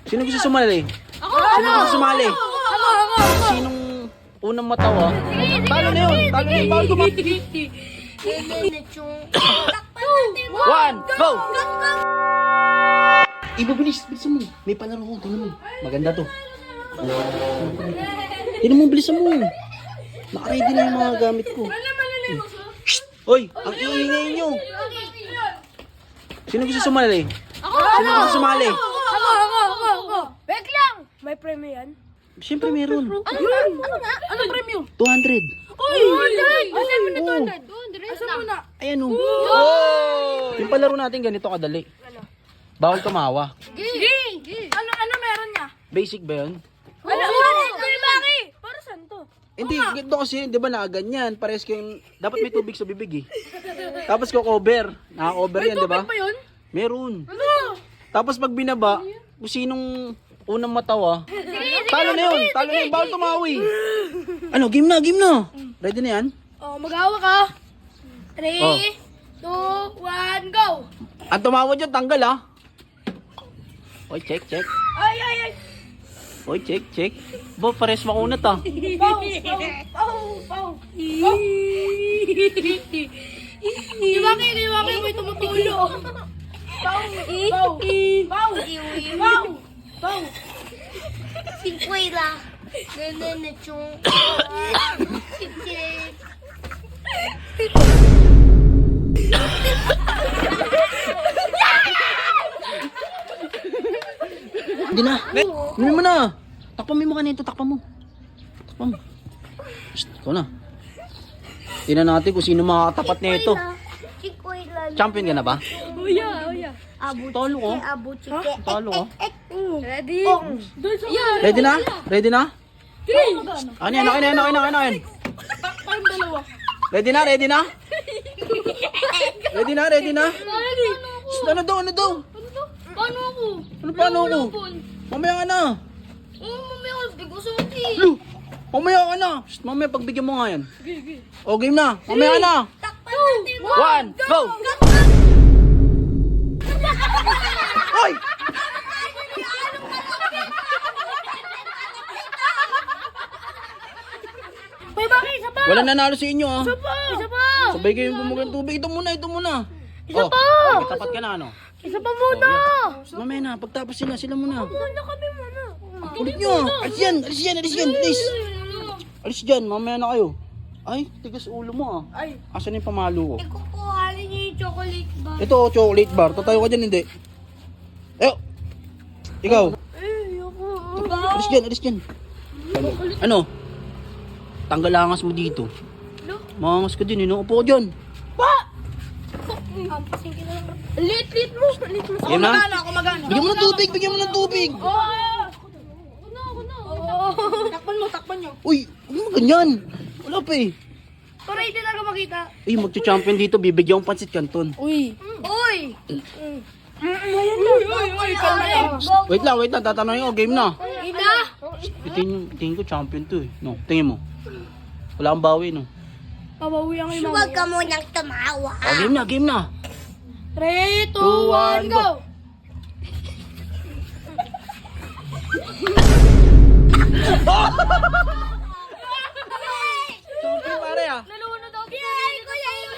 Sino gusto sumali? Ako! Sino gusto sumali? Ako! Sinong unang matawa? Talo na yun! Talo na yun! Bawal kumaki! 1, go! Iba, bilis! Bilisan mo! May palaro ko, tingnan mo. Maganda to. Tingnan mo, bilisan mo. Nakaready na yung mga gamit ko. Shhh! Hoy! Ang iingay nyo! Sino gusto sumali? Ako! Sino gusto sumali? Ako! Wait lang! May premyo yan? Siyempre meron. Ano nga? Anong premyo? 200. Uy! Asan mo na Oo. 200? Asan mo na? Ayan o. Oh! Yung palaro natin ganito kadali. Bawal tumawa. Sige! Ano meron niya? Basic ba yun? Ano? Baki! Para saan to? Hindi, ganito kasi, di ba nakaganyan? Pares kayong, dapat may tubig sa bibig eh. Tapos ko cover. Naka-cover yan, di ba? Ba yun? Meron. Ano? Tapos pag binaba, kung sinong unang matawa, talo na yun. Talo na yun. Bawal tumawi. Ano, game na, game na. Ready na yan? Oh, mag-awa ka. 3, Oh. 2, 1, go! Ang tumawa dyan, tanggal ah. Oy, check, check. Ay! Oy, check, check. Bo, pares makunat ah. Pau! Di ba kayo may tumutulo? Pau! Cinquela. Nene chung. Sige. Hindi na. Inumin mo na. Takpan mo yung mukha nito. Takpan mo. Takpan mo. Shhh, ikaw na. Tingnan natin kung sino makakatapat nito. Cinquela. Champion ka na ba? Uya. Abu Talo ko. chike, abu chike. Talo ko. Ready? Ready na? Ready na? 3! Ano yan? Ano yan? Takpan dalawa. Ready na? Ready na? Ready na? Ready na? Ready? Shhh, ano daw? Ano daw? Paano ako? Ano paano ako? Mamaya ka na. Mamaya ako, bigo sa mati. Lu! Mamaya ka na. Shhh, mamaya pagbigyan mo nga yan. O, game na. Mamaya ka na. Takpan natin. 1, go! Hoy! Hoy, bakit? Isa pa! Wala nanalo sa inyo ah. Isa pa! Sabay kayong bumugang tubig. Ito muna. Isa pa! May tapat ka na ano? Isa pa muna! Mamaya na. Pagtapos sila muna. Muna kami muna. Kulit nyo. Alis. Alis dyan. Mamaya na kayo. Ay, tigas ulo mo ah. Ay. Asan yung pamalo ko? Kukuhanin niyo yung chocolate bar. Ito, chocolate bar. Tatayo ka dyan, hindi. Ayo. Ikaw. Alis dyan. Ano? Tanggalangas mo dito. Mangas ka din, Upo ka dyan. Lit mo. Game na? Ako magana. Bigyan mo ng tubig. Takpan nyo. Uy, huwag mo ganyan. Wala pa eh. Para hindi talaga makita. Ay, magcha-champion dito. Bibigyan ko pansit canton. Uy. Uy! Wait lang. Tatanungin ko. Game na. Ina! Tingin ko champion to eh. No, tingin mo. Wala kang bawi, no? Pabawi ang imang. Huwag ka munang tumawa. Oh, game na. 3, 2, 2, 1, go! Champion pare ah. Nalunod ako. Yay! Kuya Yun!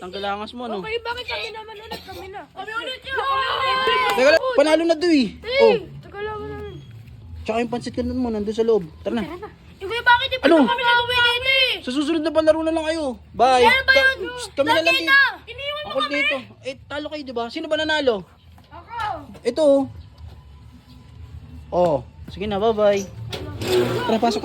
Tanggalangas mo, no? Okay, bakit kami naman ulit? Kami na. Kami ulit yun! Teka lang, panalo na to eh. Oh, Taga lang namin. tsaka yung pansit canton mo nandun sa loob. Tara na. Kuya, bakit di pa Ano? kami nauwi dito eh? Sa susunod na palaro na lang kayo. Bye. Ano ba yun? Shh, kami na lang Lagi dito. na! Iniwan mo Ako kami! dito. Eh, talo kayo, di ba? Sino ba nanalo? Ako! Ito. Oh. Sige na, bye-bye. Tara, pasok.